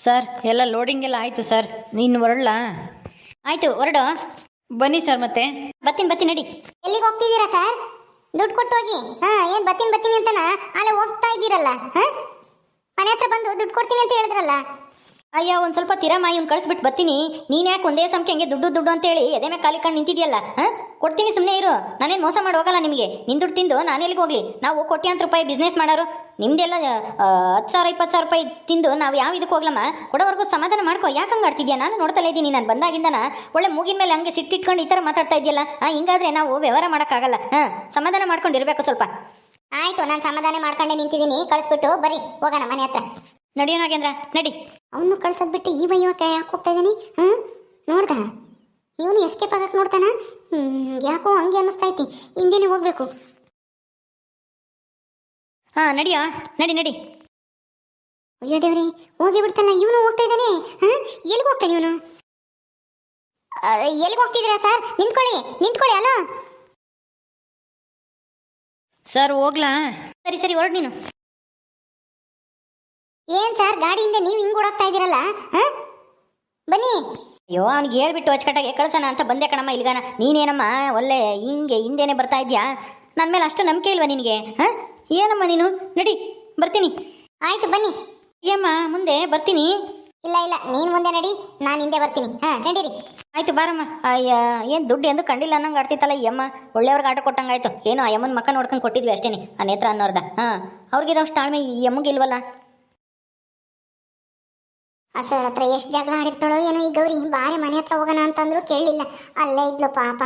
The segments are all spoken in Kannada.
ಸರ್ ಎಲ್ಲ ಲೋಡಿಂಗ್ ಎಲ್ಲ ಆಯಿತು ಸರ್. ನೀನು ಹೊರಡ್ಲಾ? ಆಯ್ತು ಹೊರಡು. ಬನ್ನಿ ಸರ್. ಮತ್ತೆ ಬತ್ತೀನಿ ನಡಿ. ಎಲ್ಲಿಗೆ ಹೋಗ್ತಿದ್ದೀರಾ ಸರ್? ದುಡ್ಡು ಕೊಟ್ಟು ಹೋಗಿ. ಏನ್ ಬತ್ತೀನಿ ಅಂತನಾ ಅಲ್ಲೇ ಹೋಗ್ತಾ ಇದ್ದೀರಲ್ಲ? ಮನೆ ಹತ್ರ ಬಂದು ದುಡ್ಡು ಕೊಡ್ತೀನಿ ಅಂತ ಹೇಳಿದ್ರಲ್ಲ. ಅಯ್ಯ ಒಂದು ಸ್ವಲ್ಪ ತಿರಮ್ಮ ಇವ್ನು ಕಳಿಸ್ಬಿಟ್ಟು ಬರ್ತೀನಿ. ನೀನು ಯಾಕೆ ಒಂದೇ ಸಮಕ್ಕೆ ಹಂಗೆ ದುಡ್ಡು ಅಂತೇಳಿ ಎದೆ ಮೇಲೆ ಕಾಲಿ ಕಂಡು ನಿಂತಿದ್ಯಲ್ಲ? ಕೊಡ್ತೀನಿ, ಸುಮ್ಮನೆ ಇರು. ನಾನೇನು ಮೋಸ ಮಾಡಿ ಹೋಗಲ್ಲ ನಿಮಗೆ. ನಿನ್ನ ದುಡ್ಡು ತಿಂದು ನಾನು ಎಲ್ಲಿಗೆ ಹೋಗಲಿ? ನಾವು ಕೋಟ್ಯಾಂತರ ರೂಪಾಯಿ ಬಿಸ್ನೆಸ್ ಮಾಡೋರು. ನಿಮ್ದೆಲ್ಲ 10,000 20,000 ರೂಪಾಯಿ ತಿಂದು ನಾವು ಯಾವ ಇದಕ್ಕೆ ಹೋಗ್ಲಮ್ಮ? ಕೊಡೋವರೆಗೂ ಸಮಾಧಾನ ಮಾಡ್ಕೋ. ಯಾಕೆ ಹಂಗೆ ಆಡ್ತಿದ್ಯಾ? ನಾನು ನೋಡ್ತಲೇ ಇದ್ದೀನಿ. ನಾನು ಬಂದಾಗಿಂದನ ಒಳ್ಳೆ ಮೂಗಿನ ಮೇಲೆ ಹಂಗೆ ಸಿಟ್ಟಿಟ್ಕೊಂಡು ಈ ಥರ ಮಾತಾಡ್ತಾ ಇದೆಯಲ್ಲ. ಹಿಂಗಾದ್ರೆ ನಾವು ವ್ಯವಹಾರ ಮಾಡೋಕ್ಕಾಗಲ್ಲ. ಸಮಾಧಾನ ಮಾಡ್ಕೊಂಡಿರ್ಬೇಕು ಸ್ವಲ್ಪ. ಆಯ್ತು, ನಾನು ಸಮಾಧಾನ ಮಾಡ್ಕೊಂಡೆ ನಿಂತಿದ್ದೀನಿ. ಕಳಿಸ್ಬಿಟ್ಟು ಬರೀ, ಹೋಗೋಣ ಮನೆ ಹತ್ರ. ನಡಿಯೋ ನಾಗೇಂದ್ರ, ನಡಿ. ಅವನು ಕಳ್ಸದ್ ಬಿಟ್ಟು ಈ ಬೈಯೋಕೆ ಯಾಕೆ ಹೋಗ್ತಾ ಇದ್ದಾನೆ? ನೋಡ್ದ ಇವನು ಎಸ್ಕೇಪ್ ಆಗಕ್ಕೆ ನೋಡ್ತಾನ. ಯಾಕೋ ಹಂಗೆ ಅನ್ನಿಸ್ತೈತಿ. ಹಿಂದೇನೆ ಹೋಗ್ಬೇಕು. ನಡಿಯೋ, ನಡಿ. ಅಯ್ಯೋ ದೇವ್ರಿ, ಹೋಗಿ ಬಿಡ್ತಲ್ಲ. ಇವನು ಹೋಗ್ತಾ ಇದ್ದಾನೆ. ಎಲ್ಲಿಗೆ ಹೋಗ್ತಾನೆ ಇವನು? ಎಲ್ಲಿಗೆ ಹೋಗ್ತಿದ್ದೀರಾ ಸರ್? ನಿಂತ್ಕೊಳ್ಳಿ. ಅಲ್ಲ ಸರ್ ಹೋಗ್ಲಾ? ಸರಿ ಹೊರಡು ನೀನು. ಏನ್ ಸರ್, ಗಾಡಿಯಿಂದ ನೀವು ಹಿಂಗ್ ಓಡಾಗ್ತಾ ಇದ್ದೀರಲ್ಲ? ಬನ್ನಿ. ಅಯ್ಯೋ, ಅವ್ನಿಗೆ ಹೇಳ್ಬಿಟ್ಟು ಅಚ್ಚುಕಟ್ಟಾಗಿ ಕಳ್ಸೋಣ ಅಂತ ಬಂದೆ ಕಣಮ್ಮ. ಇಲ್ಗಾನ ನೀನೇನಮ್ಮ ಒಳ್ಳೆ ಹಿಂಗೆ ಹಿಂದೇನೆ ಬರ್ತಾ ಇದ್ಯಾ? ನನ್ನ ಮೇಲೆ ಅಷ್ಟು ನಂಬಿಕೆ ಇಲ್ವಾ ನಿನಗೆ? ಏನಮ್ಮ ನೀನು? ನಡಿ, ಬರ್ತೀನಿ. ಆಯ್ತು ಬನ್ನಿ. ಏಮ್ಮ ಮುಂದೆ ಬರ್ತೀನಿ. ಇಲ್ಲ ನೀನ್ ಮುಂದೆ ನಡಿ, ನಾನು ಹಿಂದೆ ಬರ್ತೀನಿ. ನಡೀರಿ. ಆಯ್ತು ಬಾರಮ್ಮ. ಅಯ್ಯ, ಏನು ದುಡ್ಡು ಎಂದು ಕಂಡಿಲ್ಲ ಅನ್ನಂಗೆ ಆಡ್ತಿತ್ತಲ್ಲ ಈ ಅಮ್ಮ. ಒಳ್ಳೆಯವ್ರಿಗೆ ಆಟ ಕೊಟ್ಟಂಗಾಯ್ತು. ಏನೋ ಆ ಅಮ್ಮನ ಮಕ್ಕ ನೋಡ್ಕೊಂಡು ಕೊಟ್ಟಿದ್ವಿ ಅಷ್ಟೇನೆ, ಆ ನೇತ್ರ ಅನ್ನೋರ್ದ. ಅವ್ರಿಗಿರೋ ಅಷ್ಟು ತಾಳ್ಮೆ ಈ ಅಮ್ಮಗೆ ಇಲ್ವಲ್ಲ. ಸರ್ ಹತ್ರ ಎಷ್ಟು ಜಗಳ ಆಡಿರ್ತಾಳೋ ಏನೋ ಈ ಗೌರಿ. ಬಾರಿ ಮನೆ ಹತ್ರ ಹೋಗೋಣ ಅಂತಂದ್ರು ಕೇಳಲಿಲ್ಲ. ಅಲ್ಲೇ ಇದ್ಲು ಪಾಪ.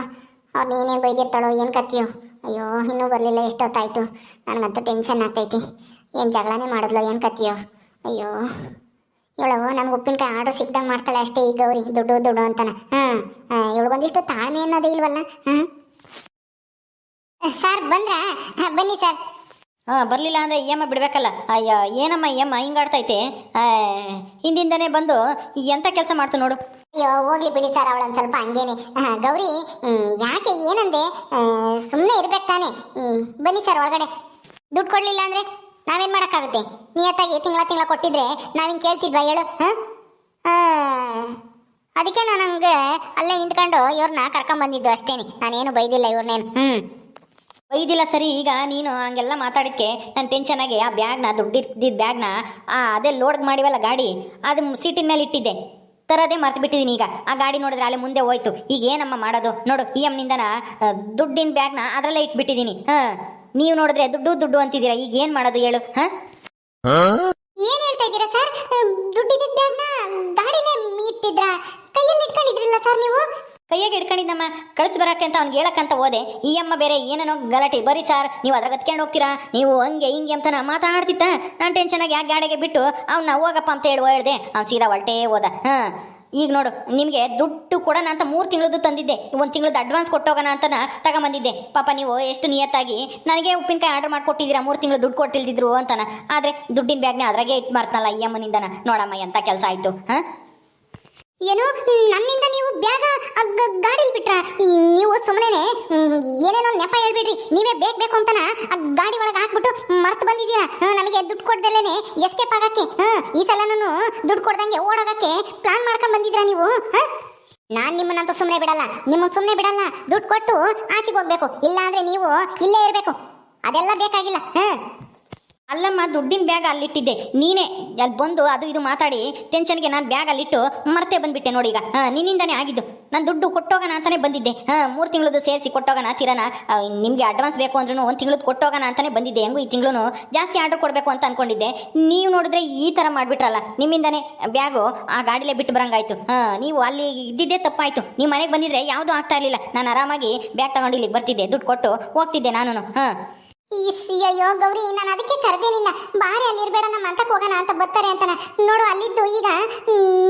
ಅವ್ರು ಏನೇನು ಬೈದಿರ್ತಾಳೋ ಏನು ಕತ್ತಿಯೋ. ಅಯ್ಯೋ, ಇನ್ನೂ ಬರಲಿಲ್ಲ. ಎಷ್ಟೊತ್ತಾಯ್ತು. ನನಗಂತೂ ಟೆನ್ಷನ್ ಆಗ್ತೈತಿ. ಏನು ಜಗಳನೇ ಮಾಡಿದ್ಲು, ಏನು ಕತ್ತಿಯೋ. ಅಯ್ಯೋ, ಇವಳವು ನಮ್ಗೆ ಉಪ್ಪಿನಕಾಯಿ ಆರ್ಡ್ರ್ ಸಿಕ್ದಂಗೆ ಮಾಡ್ತಾಳೆ ಅಷ್ಟೇ ಈ ಗೌರಿ. ದುಡ್ಡು ಅಂತಾನ. ಇವಳಿಗೊಂದಿಷ್ಟು ತಾಳ್ಮೆ ಅನ್ನೋದೇ ಇಲ್ವಲ್ಲ. ಸರ್ ಬಂದ್ರಾ? ಬನ್ನಿ ಸರ್. ಬರಲಿಲ್ಲ ಅಂದರೆ ಈ ಅಮ್ಮ ಬಿಡಬೇಕಲ್ಲ. ಅಯ್ಯ, ಏನಮ್ಮ ಈ ಅಮ್ಮ ಹಿಂಗಾಡ್ತೈತೆ? ಹಿಂದಿಂದನೇ ಬಂದು ಎಂಥ ಕೆಲಸ ಮಾಡ್ತು ನೋಡು. ಅಯ್ಯೋ, ಹೋಗ್ಲಿ ಬಿಡಿ ಸರ್, ಅವಳೊಂದು ಸ್ವಲ್ಪ ಹಂಗೇನೆ. ಗೌರಿ, ಯಾಕೆ ಏನಂದೆ? ಸುಮ್ಮನೆ ಇರ್ಬೇಕು ತಾನೆ. ಬನ್ನಿ ಸರ್ ಒಳಗಡೆ. ದುಡ್ಡು ಕೊಡಲಿಲ್ಲ ಅಂದರೆ ನಾವೇನು ಮಾಡೋಕ್ಕಾಗುತ್ತೆ? ನಿಯತ್ತಾಗಿ ತಿಂಗಳ ಕೊಟ್ಟಿದ್ರೆ ನಾವಿಂಗೆ ಕೇಳ್ತಿದ್ವಾ ಹೇಳು? ಅದಕ್ಕೆ ನಾನು ಹಂಗೆ ಅಲ್ಲೇ ನಿಂತ್ಕೊಂಡು ಇವ್ರನ್ನ ಕರ್ಕೊಂಬಂದಿದ್ದು ಅಷ್ಟೇನೆ. ನಾನೇನು ಬೈದಿಲ್ಲ ಇವ್ರನ್ನೇನು. ಬೈದಿಲ್ಲ ಸರಿ. ಈಗ ನೀನು ಹಂಗೆಲ್ಲ ಮಾತಾಡೋಕ್ಕೆ ನಾನು ಟೆನ್ಷನಾಗಿ ಆ ಬ್ಯಾಗ್ನ, ದುಡ್ಡಿದ್ದಿದ್ದ ಬ್ಯಾಗ್ನ ಅದೇ ಲೋಡ್ ಮಾಡಿವಲ್ಲ ಗಾಡಿ, ಅದು ಸೀಟಿನ ಮೇಲೆ ಇಟ್ಟಿದ್ದೆ. ತರದೇ ಮರ್ತು ಬಿಟ್ಟಿದ್ದೀನಿ. ಈಗ ಆ ಗಾಡಿ ನೋಡಿದ್ರೆ ಅಲ್ಲೇ ಮುಂದೆ ಹೋಯ್ತು. ಈಗ ಏನಮ್ಮ ಮಾಡೋದು ನೋಡು? ಈ ಎಮ್ನಿಂದನ ದುಡ್ಡಿನ ಬ್ಯಾಗ್ನ ಅದರಲ್ಲೇ ಇಟ್ಬಿಟ್ಟಿದ್ದೀನಿ. ನೀವು ನೋಡಿದ್ರೆ ದುಡ್ಡು ಅಂತಿದ್ದೀರಾ. ಈಗ ಏನು ಮಾಡೋದು ಹೇಳು? ಏನು ಹೇಳ್ತಾ ಇದ್ದೀರಾ ಸರ್? ದುಡ್ಡಿದ್ದ ಬ್ಯಾಗ್ನ ಗಾಡಿಲೇ ಇಟ್ಟಿದ್ರಾ? ಕೈಯಲ್ಲಿ ಇಟ್ಕೊಂಡಿದ್ರಲ್ಲ ಸರ್ ನೀವು? ಕೈಯಾಗೆ ಇಟ್ಕೊಂಡಿದ್ದಮ್ಮ. ಕಳಿಸಿ ಬರೋಕ್ಕೆ ಅಂತ ಅವ್ನಿಗೆ ಹೇಳಕ್ಕಂತ ಹೋದೆ. ಈ ಅಮ್ಮ ಬೇರೆ ಏನೇನೋ ಗಲಾಟೆ. ಬರೀ ಸರ್ ನೀವು ಅದ್ರಾಗ ಹತ್ಕೊಂಡು ಹೋಗ್ತೀರಾ, ನೀವು ಹಂಗೆ ಹಿಂಗೆ ಅಂತ ಮಾತಾಡ್ತಿತ್ತ. ನಾನು ಟೆನ್ಷನಾಗಿ ಆ ಗಾಡಿಗೆ ಬಿಟ್ಟು ಅವ್ನ ಹೋಗಪ್ಪ ಅಂತ ಹೇಳಿ ಹೇಳ್ದೆ. ಅವ್ನು ಸೀದಾ ಹೊಲ್ಟೇ ಹೋದ. ಈಗ ನೋಡು, ನಿಮಗೆ ದುಡ್ಡು ಕೊಡೋಣ ಅಂತ 3 ತಿಂಗಳದ್ದು ತಂದಿದ್ದೆ. 1 ತಿಂಗಳದ್ದು ಅಡ್ವಾನ್ಸ್ ಕೊಟ್ಟೋಗೋಣ ಅಂತ ತಗೊಂಬಂದಿದ್ದೆ. ಪಾಪ ನೀವು ಎಷ್ಟು ನಿಯತ್ತಾಗಿ ನನಗೆ ಉಪ್ಪಿನಕಾಯಿ ಆರ್ಡರ್ ಮಾಡಿಕೊಟ್ಟಿದ್ದೀರಾ. 3 ತಿಂಗಳು ದುಡ್ಡು ಕೊಟ್ಟಿಲ್ದಿದ್ರು ಅಂತಾನ. ಆದರೆ ದುಡ್ಡಿನ ಬ್ಯಾಗ್ನ ಅದ್ರಾಗೆ ಇಟ್ಟು ಮಾರ್ತನಲ್ಲ ಈ ಅಮ್ಮನಿಂದನ. ನೋಡಮ್ಮ ಎಂಥ ಕೆಲಸ ಆಯಿತು. ಏನು, ನನ್ನಿಂದ ನೀವು ಬ್ಯಾಗ ಗಾಡಿಲಿ ಬಿಟ್ರ? ನೀವು ಸುಮ್ಮನೆ ಏನೇನೋ ನೆಪ ಹೇಳ್ಬಿಡ್ರಿ. ನೀವೇ ಬೇಕು ಅಂತಾನ ಆ ಗಾಡಿ ಒಳಗೆ ಹಾಕ್ಬಿಟ್ಟು ಮರ್ತು ಬಂದಿದ್ದೀರಾ. ನಮಗೆ ದುಡ್ಡು ಕೊಡ್ದಲೇನೆ ಎಸ್ಕೇಪ್ ಆಗಕ್ಕೆ. ಈ ಸಲ ನಾನು ದುಡ್ಡು ಕೊಡ್ದಂಗೆ ಓಡೋಗಕ್ಕೆ ಪ್ಲಾನ್ ಮಾಡ್ಕೊಂಡು ಬಂದಿದ್ದೀರಾ ನೀವು? ನಾನು ನಿಮ್ಮನ್ನಂತೂ ಸುಮ್ಮನೆ ಬಿಡಲ್ಲ. ದುಡ್ಡು ಕೊಟ್ಟು ಆಚೆಗೆ ಹೋಗ್ಬೇಕು. ಇಲ್ಲ ಅಂದ್ರೆ ನೀವು ಇಲ್ಲೇ ಇರಬೇಕು. ಅದೆಲ್ಲ ಬೇಕಾಗಿಲ್ಲ. ಅಲ್ಲಮ್ಮ, ದುಡ್ಡಿನ ಬ್ಯಾಗ್ ಅಲ್ಲಿಟ್ಟಿದ್ದೆ. ನೀನೇ ಅಲ್ಲಿ ಬಂದು ಅದು ಇದು ಮಾತಾಡಿ ಟೆನ್ಷನ್ಗೆ ನಾನು ಬ್ಯಾಗ್ ಅಲ್ಲಿಟ್ಟು ಮರ್ತೇ ಬಂದುಬಿಟ್ಟೆ ನೋಡಿ. ಈಗ ನಿನ್ನಿಂದನೇ ಆಗಿದ್ದು. ನಾನು ದುಡ್ಡು ಕೊಟ್ಟೋಗೋಣ ಅಂತಲೇ ಬಂದಿದ್ದೆ. 3 ತಿಂಗಳದ್ದು ಸೇರಿಸಿ ಕೊಟ್ಟೋಗೋಣ. ತೀರನ ನಿಮಗೆ ಅಡ್ವಾನ್ಸ್ ಬೇಕು ಅಂದ್ರೂ 1 ತಿಂಗಳದ್ದು ಕೊಟ್ಟೋಗೋಣ ಅಂತಲೇ ಬಂದಿದ್ದೆ. ಹೆಂಗೂ ಈ ತಿಂಗಳು ಜಾಸ್ತಿ ಆರ್ಡರ್ ಕೊಡಬೇಕು ಅಂತ ಅಂದ್ಕೊಂಡಿದ್ದೆ. ನೀವು ನೋಡಿದ್ರೆ ಈ ಥರ ಮಾಡಿಬಿಟ್ರಲ್ಲ. ನಿಮ್ಮಿಂದನೇ ಬ್ಯಾಗು ಆ ಗಾಡಿಲೇ ಬಿಟ್ಟು ಬರಂಗಾಯ್ತು. ನೀವು ಅಲ್ಲಿ ಇದ್ದಿದ್ದೇ ತಪ್ಪಾಯಿತು. ನೀವು ಮನೆಗೆ ಬಂದಿದ್ರೆ ಯಾವುದೂ ಆಗ್ತಾ ಇರಲಿಲ್ಲ. ನಾನು ಆರಾಮಾಗಿ ಬ್ಯಾಗ್ ತಗೊಂಡು ಇಲ್ಲಿಗೆ ಬರ್ತಿದ್ದೆ. ದುಡ್ಡು ಕೊಟ್ಟು ಹೋಗ್ತಿದ್ದೆ ನಾನು. ಅಯ್ಯೋ ಗೌರಿ, ನಾನು ಅದಕ್ಕೆ ಕರೆದೆ ನಿನ್ನ. ಬಾರಿ ಅಲ್ಲಿರ್ಬೇಡ, ನಮ್ಮ ಅಂತಕ್ಕೆ ಹೋಗೋಣ ಅಂತ ಬರ್ತಾರೆ ಅಂತಾನ. ನೋಡು ಅಲ್ಲಿದ್ದು ಈಗ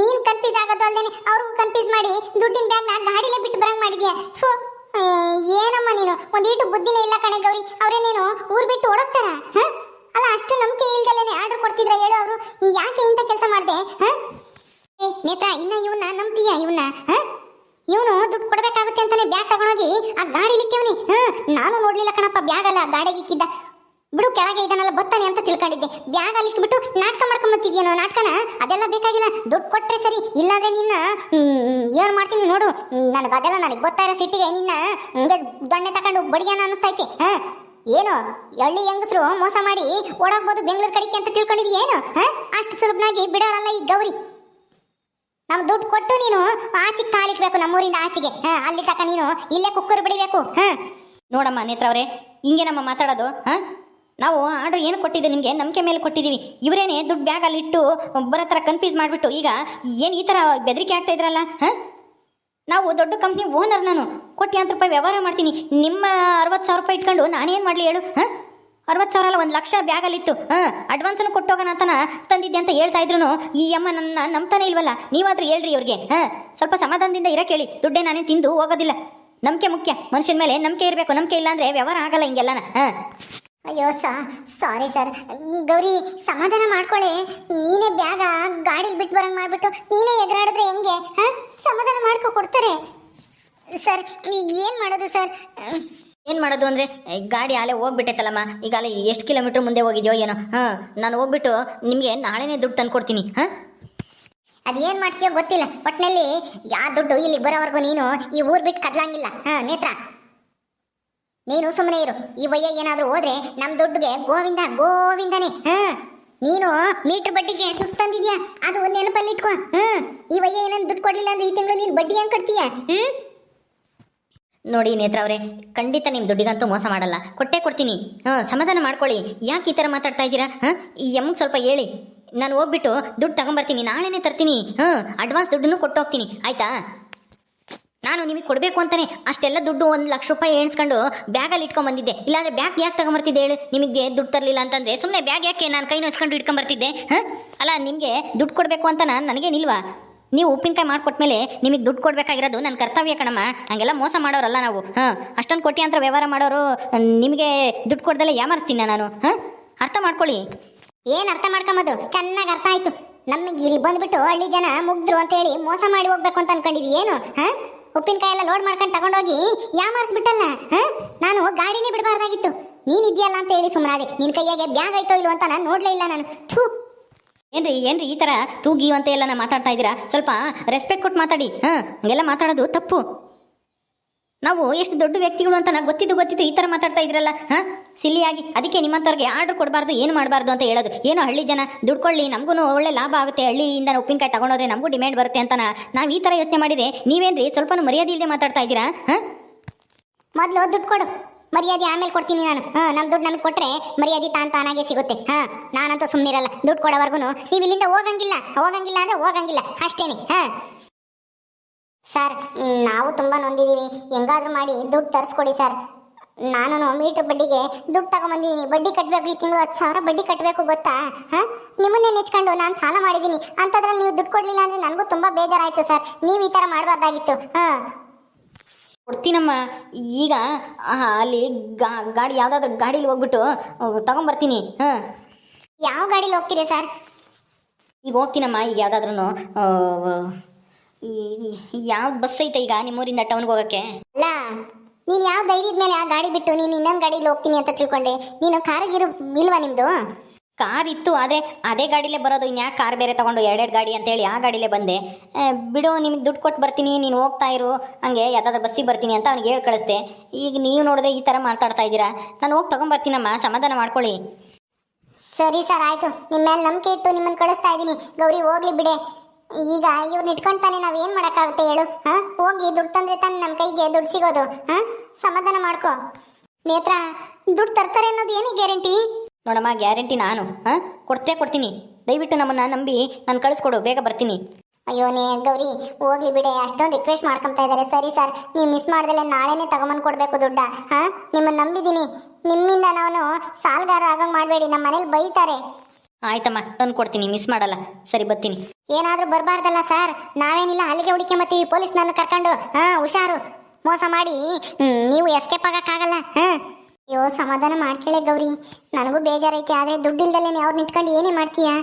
ನೀನು ಕನ್ಫ್ಯೂಸ್ ಆಗೋದು ಅಲ್ದೇನೆ ಅವ್ರಿಗೂ ಕನ್ಫ್ಯೂಸ್ ಮಾಡಿ ದುಡ್ಡಿನ ಬ್ಯಾಗ್ನ ಗಾಡಿಲೇ ಬಿಟ್ಟು ಬರಂಗ್ ಮಾಡಿದ್ಯಾ? ಸೊ ಏನಮ್ಮ ನೀನು, ಒಂದೀಟು ಬುದ್ಧಿನೇ ಇಲ್ಲ ಕಣೆ ಗೌರಿ. ಅವರೇನೇನು ಊರು ಬಿಟ್ಟು ಓಡೋಗ್ತಾರ? ಅಲ್ಲ, ಅಷ್ಟು ನಂಬಿಕೆ ಇಲ್ದಲೇನೆ ಆರ್ಡರ್ ಕೊಡ್ತಿದ್ರ ಹೇಳು ಅವರು? ಯಾಕೆ ಇಂಥ ಕೆಲಸ ಮಾಡಿದೆ? ನೇತ್ರ, ಇನ್ನ ಇವನ್ನ ನಂಬ್ತೀಯ? ಇವನು ದುಡ್ಡು ಕೊಡಬೇಕಾಗುತ್ತೆ ಅಂತಾನೆ ಬ್ಯಾಗ್ ತಗೊಂಡೋಗಿ ಆ ಗಾಡಿ ಇಕ್ಕಿವ್ನಿ. ನಾನು ನೋಡ್ಲಿಲ್ಲ ಕಣಪ್ಪ, ಬ್ಯಾಗ್ ಅಲ್ಲ ಗಾಡಿಗೆ ಇಕ್ಕಿದ್ದ. ಬಿಡು ಕೆಳಗೆ ಇದನ್ನೆಲ್ಲ ಬರ್ತಾನೆ ಅಂತ ತಿಳ್ಕೊಂಡಿದ್ದೆ. ಬ್ಯಾಗ್ ಅಲ್ಲಿ ಇಟ್ಬಿಟ್ಟು ನಾಟಕ ಮಾಡ್ಕೊಂಬತ್ತಿದ್ಯೇನೋ ನಾಟಕನ. ಅದೆಲ್ಲ ಬೇಕಾಗಿಲ್ಲ, ದುಡ್ಡು ಕೊಟ್ರೆ ಸರಿ. ಇಲ್ಲಾಂದ್ರೆ ನಿನ್ನ ಏನ್ ಮಾಡ್ತೀನಿ ನೋಡು. ನನಗೆ ಅದೆಲ್ಲ ನನಗೆ ಗೊತ್ತಾ ಇರೋ ಸಿಟ್ಟಿಗೆ ನಿನ್ನ ಹಂಗೆ ದೊಣ್ಣೆ ತಕೊಂಡು ಬಡಿಯಾನ ಅನಿಸ್ತೈತಿ. ಏನು ಹಳ್ಳಿ ಹೆಂಗಸರು ಮೋಸ ಮಾಡಿ ಓಡಾಗ್ಬೋದು ಬೆಂಗಳೂರು ಕಡೆಗೆ ಅಂತ ತಿಳ್ಕೊಂಡಿದ್ಯ ಏನು? ಅಷ್ಟು ಸುಲಭನಾಗಿ ಬಿಡೋಳಲ್ಲ ಈ ಗೌರಿ. ನಾವು ದುಡ್ಡು ಕೊಟ್ಟು ನೀನು ಆಚೆಗೆ ಕಾಲಿಕ್ಬೇಕು, ನಮ್ಮೂರಿಂದ ಆಚೆಗೆ. ಅಲ್ಲಿ ತಕ ನೀನು ಇಲ್ಲೇ ಕುಕ್ಕರ್ ಬಿಡಿಬೇಕು. ನೋಡಮ್ಮ ನೇತ್ರ ಅವರೇ, ಹಿಂಗೆ ನಮ್ಮ ಮಾತಾಡೋದು. ನಾವು ಆರ್ಡರ್ ಏನು ಕೊಟ್ಟಿದ್ದೆ ನಿಮಗೆ, ನಂಬಿಕೆ ಮೇಲೆ ಕೊಟ್ಟಿದ್ದೀವಿ. ಇವರೇನೆ ದುಡ್ಡು ಬ್ಯಾಗಲ್ಲಿ ಇಟ್ಟು ಬರೋ ಥರ ಕನ್ಫ್ಯೂಸ್ ಮಾಡಿಬಿಟ್ಟು ಈಗ ಏನು ಈ ಥರ ಬೆದರಿಕೆ ಆಗ್ತಾ ಇದ್ರಲ್ಲ. ನಾವು ದೊಡ್ಡ ಕಂಪ್ನಿ ಓನರ್, ನಾನು ಕೋಟ್ಯಾಂತರ ರೂಪಾಯಿ ವ್ಯವಹಾರ ಮಾಡ್ತೀನಿ. ನಿಮ್ಮ 60,000 ರೂಪಾಯಿ ಇಟ್ಕೊಂಡು ನಾನೇನು ಮಾಡಲಿ ಹೇಳು? 60,000 ಅಲ್ಲ, 1,00,000 ಬ್ಯಾಗಲ್ಲಿತ್ತು. ಅಡ್ವಾನ್ಸನ್ನು ಕೊಟ್ಟೋಗೋಣ ಅಂತನ ತಂದಿದ್ದೆ ಅಂತ ಹೇಳ್ತಾ ಇದ್ರು ಈ ಅಮ್ಮ ನನ್ನ ನಂಬ್ತಾನೆ ಇಲ್ವಲ್ಲ. ನೀವಾದ್ರೂ ಹೇಳ್ರಿ ಅವ್ರಿಗೆ. ಸ್ವಲ್ಪ ಸಮಾಧಾನದಿಂದ ಇರಕ್ಕೆ ಹೇಳಿ. ದುಡ್ಡೇ ನಾನೇ ತಿಂದು ಹೋಗೋದಿಲ್ಲ. ನಂಬಿಕೆ ಮುಖ್ಯ, ಮನುಷ್ಯನ ಮೇಲೆ ನಂಬಿಕೆ ಇರಬೇಕು. ನಂಬಿಕೆ ಇಲ್ಲ ಅಂದರೆ ವ್ಯವಹಾರ ಆಗಲ್ಲ ಹಿಂಗೆಲ್ಲನ. ಅಯ್ಯೋ ಸಾರಿ ಸರ್. ಗೌರಿ ಸಮಾಧಾನ ಮಾಡ್ಕೊಳ್ಳಿ. ನೀನೇ ಬ್ಯಾಗ ಗಾಡಿಲಿ ಬಿಟ್ಟು ಬರಂಗ್ ಮಾಡ್ಬಿಟ್ಟು ನೀನೇ ಎಗರಾಡಿದ್ರೆ ಹೆಂಗೆ? ಸಮಾಧಾನ ಮಾಡ್ಕೊ ಕೊಡ್ತಾರೆ ಸರ್. ಏನ್ ಮಾಡೋದು ಸರ್? ಏನು ಮಾಡೋದು ಅಂದರೆ, ಗಾಡಿ ಆಲೇ ಹೋಗ್ಬಿಟ್ಟೈತಲ್ಲಮ್ಮ. ಈಗ ಅಲ್ಲಿ ಎಷ್ಟು ಕಿಲೋಮೀಟ್ರ್ ಮುಂದೆ ಹೋಗಿದ್ಯೋ ಏನೋ. ನಾನು ಹೋಗ್ಬಿಟ್ಟು ನಿಮಗೆ ನಾಳೆನೇ ದುಡ್ಡು ತಂದು ಕೊಡ್ತೀನಿ. ಅದೇನ್ ಮಾಡ್ತೀಯೋ ಗೊತ್ತಿಲ್ಲ. ಒಟ್ಟಿನಲ್ಲಿ ಯಾ ದುಡ್ಡು ಇಲ್ಲಿ ಬರೋವರೆಗೂ ನೀನು ಈ ಊರ್ ಬಿಟ್ಟು ಕದ್ಲಂಗಿಲ್ಲ. ನೇತ್ರ, ನೀನು ಸುಮ್ಮನೆ ಇರು. ಈ ವಯ್ಯ ಏನಾದ್ರೂ ಹೋದ್ರೆ ನಮ್ ದುಡ್ಡುಗೆ ಗೋವಿಂದನೇ. ನೀನು ಮೀಟರ್ ಬಡ್ಡಿಗೆ ದುಡ್ಡು ತಂದಿದ್ಯಾ, ಅದು ಒಂದು ನೆನಪಲ್ಲಿ ಇಟ್ಕೊ. ಈ ವಯ್ಯ ಏನಾದ್ರು ದುಡ್ಡು ಕೊಡ್ಲಿಲ್ಲ ಅಂದ್ರೆ ಈ ತಿಂಗಳು ನೀನು ಬಡ್ಡಿ ಹೆಂಗ್ ಕಟ್ತೀಯ? ನೋಡಿ ನೇತ್ರ ಅವರೇ, ಖಂಡಿತ ನಿಮ್ಮ ದುಡ್ಡಿಗಂತೂ ಮೋಸ ಮಾಡಲ್ಲ, ಕೊಟ್ಟೇ ಕೊಡ್ತೀನಿ. ಸಮಾಧಾನ ಮಾಡ್ಕೊಳ್ಳಿ. ಯಾಕೆ ಈ ಥರ ಮಾತಾಡ್ತಾ ಇದ್ದೀರಾ? ಈ ಎಮ್ಮಗೆ ಸ್ವಲ್ಪ ಹೇಳಿ. ನಾನು ಹೋಗ್ಬಿಟ್ಟು ದುಡ್ಡು ತಗೊಂಬರ್ತೀನಿ, ನಾಳೆನೇ ತರ್ತೀನಿ. ಅಡ್ವಾನ್ಸ್ ದುಡ್ಡನ್ನು ಕೊಟ್ಟೋಗ್ತೀನಿ, ಆಯಿತಾ? ನಾನು ನಿಮಗೆ ಕೊಡಬೇಕು ಅಂತಾನೆ ಅಷ್ಟೆಲ್ಲ ದುಡ್ಡು 1,00,000 ರೂಪಾಯಿ ಎಣಿಸ್ಕೊಂಡು ಬ್ಯಾಗಲ್ಲಿ ಇಟ್ಕೊಂಬಂದಿದ್ದೆ. ಇಲ್ಲಾಂದರೆ ಬ್ಯಾಗ್ ಯಾಕೆ ತಗೊಂಬರ್ತಿದ್ದೆ ಹೇಳಿ? ನಿಮಗೆ ದುಡ್ಡು ತರಲಿಲ್ಲ ಅಂತಂದರೆ ಸುಮ್ಮನೆ ಬ್ಯಾಗ್ ಯಾಕೆ ನಾನು ಕೈ ನೋಸ್ಕೊಂಡು ಇಟ್ಕೊಂಬರ್ತಿದ್ದೆ? ಅಲ್ಲ, ನಿಮಗೆ ದುಡ್ಡು ಕೊಡಬೇಕು ಅಂತ ನನಗೇನಿಲ್ವಾ? ನೀವು ಉಪ್ಪಿನಕಾಯಿ ಮಾಡಿಕೊಟ್ಮೇಲೆ ನಿಮಗೆ ದುಡ್ಡು ಕೊಡಬೇಕಾಗಿರೋದು ನನ್ನ ಕರ್ತವ್ಯ ಕಣಮ್ಮ. ಹಂಗೆಲ್ಲ ಮೋಸ ಮಾಡೋರಲ್ಲ ನಾವು. ಅಷ್ಟೊಂದು ಕೋಟ್ಯಾಂತರ ವ್ಯವಹಾರ ಮಾಡೋರು ನಿಮಗೆ ದುಡ್ಡು ಕೊಡ್ದಲ್ಲೇ ಯಾಮಾರಿಸ್ತೀನಿ ನಾನು. ಅರ್ಥ ಮಾಡ್ಕೊಳ್ಳಿ. ಏನ್ ಅರ್ಥ ಮಾಡ್ಕೊಂಬದು? ಚೆನ್ನಾಗಿ ಅರ್ಥ ಆಯ್ತು. ನಮಗೆ ಇಲ್ಲಿ ಬಂದ್ಬಿಟ್ಟು ಹಳ್ಳಿ ಜನ ಮುಗ್ದ್ರು ಅಂತ ಹೇಳಿ ಮೋಸ ಮಾಡಿ ಹೋಗ್ಬೇಕು ಅಂತ ಅನ್ಕೊಂಡಿದ್ವಿ ಏನು? ಉಪ್ಪಿನಕಾಯಿ ಎಲ್ಲ ಲೋಡ್ ಮಾಡ್ಕೊಂಡು ತಗೊಂಡೋಗಿ ಯಾಮಾರಿಸ್ಬಿಟ್ಟಲ್ಲ. ನಾನು ಗಾಡಿನೇ ಬಿಡಬಾರ್ದಾಗಿತ್ತು. ನೀನ್ ಇದೆಯಲ್ಲ ಅಂತ ಹೇಳಿ ಸುಮ್ಮನಾದೆ. ನಿನ್ ಕೈಯಾಗೆ ಬ್ಯಾಗ್ ಆಯ್ತೋ ಇಲ್ವೋ ಅಂತ ನಾನು ನೋಡ್ಲೇ ಇಲ್ಲ ನಾನು. ಏನ್ರಿ ಈ ಥರ ತೂಗಿ ಅಂತ ಎಲ್ಲ ಮಾತಾಡ್ತಾ ಇದ್ದೀರಾ? ಸ್ವಲ್ಪ ರೆಸ್ಪೆಕ್ಟ್ ಕೊಟ್ಟು ಮಾತಾಡಿ. ಹಂಗೆಲ್ಲ ಮಾತಾಡೋದು ತಪ್ಪು. ನಾವು ಎಷ್ಟು ದೊಡ್ಡ ವ್ಯಕ್ತಿಗಳು ಅಂತ ನನಗೆ ಗೊತ್ತಿದ್ದು ಈ ಥರ ಮಾತಾಡ್ತಾ ಇದ್ರಲ್ಲ. ಸಿಲ್ಲಿಯಾಗಿ. ಅದಕ್ಕೆ ನಿಮ್ಮಂಥವ್ರಿಗೆ ಆರ್ಡರ್ ಕೊಡಬಾರ್ದು, ಏನು ಮಾಡಬಾರ್ದು ಅಂತ ಹೇಳೋದು. ಏನೋ ಹಳ್ಳಿ ಜನ ದುಡ್ಕೊಳ್ಳಿ, ನಮಗೂ ಒಳ್ಳೆ ಲಾಭ ಆಗುತ್ತೆ, ಹಳ್ಳಿಯಿಂದ ಉಪ್ಪಿನಕಾಯಿ ತಗೊಂಡೋದ್ರೆ ನಮಗೂ ಡಿಮ್ಯಾಂಡ್ ಬರುತ್ತೆ ಅಂತ ನಾವು ಈ ಥರ ಯೋಚನೆ ಮಾಡಿದರೆ ನೀವೇನ್ರಿ ಸ್ವಲ್ಪ ಮರ್ಯಾದೆ ಇಲ್ಲದೆ ಮಾತಾಡ್ತಾ ಇದ್ದೀರಾ? ಮೊದಲು ದುಡ್ಡು ಕೊಡು, ಮರ್ಯಾದೆ ಆಮೇಲೆ ಕೊಡ್ತೀನಿ ನಾನು. ನಮ್ಮ ದುಡ್ಡು ನಮಗೆ ಕೊಟ್ರೆ ಮರ್ಯಾದೆ ತಾನಾಗೆ ಸಿಗುತ್ತೆ. ನಾನಂತೂ ಸುಮ್ಮನಿರಲ್ಲ. ದುಡ್ಡು ಕೊಡೋವರೆಗೂ ನೀವು ಇಲ್ಲಿಂದ ಹೋಗಂಗಿಲ್ಲ ಅಂದ್ರೆ ಹೋಗಂಗಿಲ್ಲ ಅಷ್ಟೇನೆ. ಸರ್, ನಾವು ತುಂಬ ನೊಂದಿದ್ದೀವಿ. ಹೆಂಗಾದ್ರೂ ಮಾಡಿ ದುಡ್ಡು ತರಿಸ್ಕೊಡಿ ಸರ್. ನಾನು ಮೀಟರ್ ಬಡ್ಡಿಗೆ ದುಡ್ಡು ತಗೊಂಬಂದಿದ್ದೀನಿ. ಬಡ್ಡಿ ಕಟ್ಟಬೇಕು. ಈ ತಿಂಗಳು 10,000 ಬಡ್ಡಿ ಕಟ್ಟಬೇಕು, ಗೊತ್ತಾ? ನಿಮ್ಮನ್ನೇ ನೆಚ್ಕೊಂಡು ನಾನು ಸಾಲ ಮಾಡಿದ್ದೀನಿ. ಅಂಥದ್ರಲ್ಲಿ ನೀವು ದುಡ್ಡು ಕೊಡಲಿಲ್ಲ ಅಂದರೆ ನನಗೂ ತುಂಬ ಬೇಜಾರಾಯಿತು ಸರ್. ನೀವು ಈ ಥರ ಮಾಡಬಾರ್ದಾಗಿತ್ತು. ಕೊಡ್ತೀನಮ್ಮ. ಈಗ ಅಲ್ಲಿ ಗಾಡಿ ಯಾವುದಾದ್ರೂ ಗಾಡೀಲಿ ಹೋಗ್ಬಿಟ್ಟು ತಗೊಂಬರ್ತೀನಿ. ಯಾವ ಗಾಡೀಲಿ ಹೋಗ್ತೀರಿ ಸರ್? ಈಗ ಹೋಗ್ತೀನಮ್ಮ. ಈಗ ಯಾವುದಾದ್ರೂ ಯಾವ್ದು ಬಸ್ ಐತೆ ಈಗ ನಿಮ್ಮೂರಿಂದ ಟೌನ್ಗೆ ಹೋಗೋಕ್ಕೆ? ಅಲ್ಲ, ನೀನು ಯಾವ ಧೈರ್ಯದ ಮೇಲೆ ಆ ಗಾಡಿ ಬಿಟ್ಟು ನೀನು ಇನ್ನೊಂದು ಗಾಡೀಲಿ ಹೋಗ್ತೀನಿ ಅಂತ ತಿಳ್ಕೊಂಡೆ? ನೀನು ಕಾರಿಗಿರು ಇಲ್ವಾ ನಿಮ್ಮದು? ಕಾರ್ ಇತ್ತು, ಅದೇ ಗಾಡಿಲೇ ಬರೋದು. ಇನ್ಯಾಕೆ ಕಾರ್ ಬೇರೆ ತೊಗೊಂಡು 2 ಗಾಡಿ ಅಂತೇಳಿ ಆ ಗಾಡಿಲೇ ಬಂದೆ. ಬಿಡು, ನಿಮಗೆ ದುಡ್ಡು ಕೊಟ್ಟು ಬರ್ತೀನಿ, ನೀನು ಹೋಗ್ತಾ ಇರು, ಹಂಗೆ ಯಾವುದಾದ್ರೂ ಬಸ್ಸಿಗೆ ಬರ್ತೀನಿ ಅಂತ ಅವ್ನಿಗೆ ಹೇಳಿ ಕಳಿಸ್ದೆ. ಈಗ ನೀವು ನೋಡಿದ್ರೆ ಈ ಥರ ಮಾತಾಡ್ತಾ ಇದ್ದೀರಾ. ನಾನು ಹೋಗಿ ತೊಗೊಂಬರ್ತೀನಮ್ಮ, ಸಮಾಧಾನ ಮಾಡ್ಕೊಳ್ಳಿ. ಸರಿ ಸರ್, ಆಯಿತು. ನಿಮ್ಮ ಮೇಲೆ ನಂಬಿಕೆ ಇಟ್ಟು ನಿಮ್ಮನ್ನು ಕಳಿಸ್ತಾ ಇದ್ದೀನಿ. ಗೌರಿ, ಹೋಗ್ಲಿ ಬಿಡೆ. ಈಗ ಇವ್ರನ್ನ ಇಟ್ಕೊಂತಾನೆ ನಾವೇನು ಮಾಡೋಕ್ಕಾಗುತ್ತೆ ಹೇಳು? ಹೋಗಿ ದುಡ್ಡು ತಂದ್ರೆ ತಾನೆ ನಮ್ಮ ಕೈಗೆ ದುಡ್ಡು ಸಿಗೋದು. ಸಮಾಧಾನ ಮಾಡ್ಕೊ. ನೇತ್ರ, ದುಡ್ಡು ತರ್ತಾರೆ ಅನ್ನೋದು ಏನು ಗ್ಯಾರಂಟಿ? ನೋಡಮ್ಮ, ಗ್ಯಾರಂಟಿ ನಾನು ಕೊಡ್ತೀನಿ. ದಯವಿಟ್ಟು ನಮ್ಮನ್ನು ನಂಬಿ ನಾನು ಕಳಿಸ್ಕೊಡು, ಬೇಗ ಬರ್ತೀನಿ. ಅಯ್ಯೋನೇ ಗೌರಿ, ಹೋಗ್ಲಿ ಬಿಡೆ. ಅಷ್ಟೊಂದು ರಿಕ್ವೆಸ್ಟ್ ಮಾಡ್ಕೊತಾ ಇದ್ದಾರೆ. ಸರಿ ಸರ್, ನೀವು ಮಿಸ್ ಮಾಡ್ದಲೆ ನಾಳೆನೇ ತಗೊಂಬಂದು ಕೊಡಬೇಕು ದುಡ್ಡ. ನಿಮ್ಮನ್ನು ನಂಬಿದ್ದೀನಿ. ನಿಮ್ಮಿಂದ ನಾನು ಸಾಲಗಾರ ಆಗಂಗೆ ಮಾಡಬೇಡಿ, ನಮ್ಮ ಮನೇಲಿ ಬೈತಾರೆ. ಆಯ್ತಮ್ಮ, ತಂದು ಕೊಡ್ತೀನಿ, ಮಿಸ್ ಮಾಡಲ್ಲ. ಸರಿ, ಬರ್ತೀನಿ. ಏನಾದರೂ ಬರಬಾರ್ದಲ್ಲ ಸರ್? ನಾವೇನಿಲ್ಲ, ಅಲ್ಲಿಗೆ ಹುಡುಕೊಂಬತ್ತೀವಿ ಪೊಲೀಸ್ನನ್ನು ಕರ್ಕೊಂಡು. ಹುಷಾರು, ಮೋಸ ಮಾಡಿ ನೀವು ಎಸ್ಕೇಪ್ ಆಗೋಕ್ಕಾಗಲ್ಲ. ಅಯ್ಯೋ, ಸಮಾಧಾನ ಮಾಡ್ಕೇಳೆ ಗೌರಿ. ನನಗೂ ಬೇಜಾರೈತೆ, ಆದರೆ ದುಡ್ಡಿಲ್ದಲ್ಲೇ ಅವ್ರು ನಿಂತ್ಕೊಂಡು ಏನೇ ಮಾಡ್ತೀಯಾ?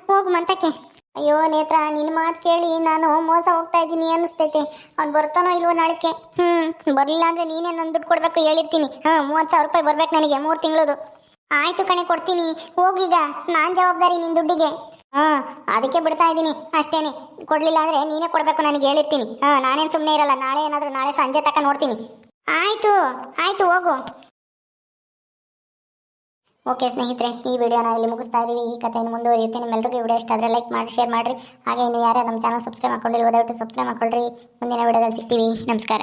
ಹೋಗು ಮಂತಕ್ಕೆ. ಅಯ್ಯೋ ನೇತ್ರ, ನಿನ್ನ ಮಾತು ಕೇಳಿ ನಾನು ಮೋಸ ಹೋಗ್ತಾ ಇದ್ದೀನಿ ಅನ್ನಿಸ್ತೈತೆ. ಅವ್ನು ಬರ್ತಾನೋ ಇಲ್ವೋ ನಾಳೆಗೆ? ಬರಲಿಲ್ಲ ಅಂದರೆ ನೀನೇ ನನ್ನ ದುಡ್ಡು ಕೊಡಬೇಕು ಹೇಳಿರ್ತೀನಿ. 30,000 ರೂಪಾಯಿ ಬರ್ಬೇಕು ನನಗೆ 3 ತಿಂಗಳದು. ಆಯ್ತು ಕಣೆ ಕೊಡ್ತೀನಿ, ಹೋಗೀಗ ನಾನ್ ಜವಾಬ್ದಾರಿ ನಿನ್ ದುಡ್ಡಿಗೆ. ಅದಕ್ಕೆ ಬಿಡ್ತಾ ಇದ್ದೀನಿ ಅಷ್ಟೇನೆ. ಕೊಡ್ಲಿಲ್ಲ ಅಂದ್ರೆ ನೀನೇ ಕೊಡ್ಬೇಕು, ನನಗೆ ಹೇಳಿರ್ತೀನಿ. ನಾನೇನ್ ಸುಮ್ಮನೆ ಇರಲ್ಲ. ನಾಳೆ ಸಂಜೆ ತನಕ ನೋಡ್ತೀನಿ. ಆಯ್ತು ಆಯ್ತು ಹೋಗು. ಓಕೆ ಸ್ನೇಹಿತರೆ, ಈ ವಿಡಿಯೋನ ಇಲ್ಲಿ ಮುಗಿಸ್ತಾ ಇದೀವಿ. ಈ ಕಥೆಯನ್ನು ಮುಂದುವರಿಯುತ್ತೆ. ನಿಮ್ಮೆಲ್ಲರಿಗೂ ವಿಡಿಯೋ ಇಷ್ಟ ಆದರೆ ಲೈಕ್ ಮಾಡಿ, ಶೇರ್ ಮಾಡಿರಿ. ಹಾಗೆ ಇನ್ನು ಯಾರು ನಮ್ಮ ಚಾನಲ್ ಸಬ್ಸ್ಕ್ರೈಬ್ ಮಾಡ್ಕೊಂಡಿಲ್ವೋ ದಯವಿಟ್ಟು ಸಬ್ಸ್ಕ್ರೈಬ್ ಮಾಡ್ಕೊಳ್ರಿ. ಮುಂದಿನ ವಿಡಿಯೋದಲ್ಲಿ ಸಿಗ್ತೀವಿ. ನಮಸ್ಕಾರ.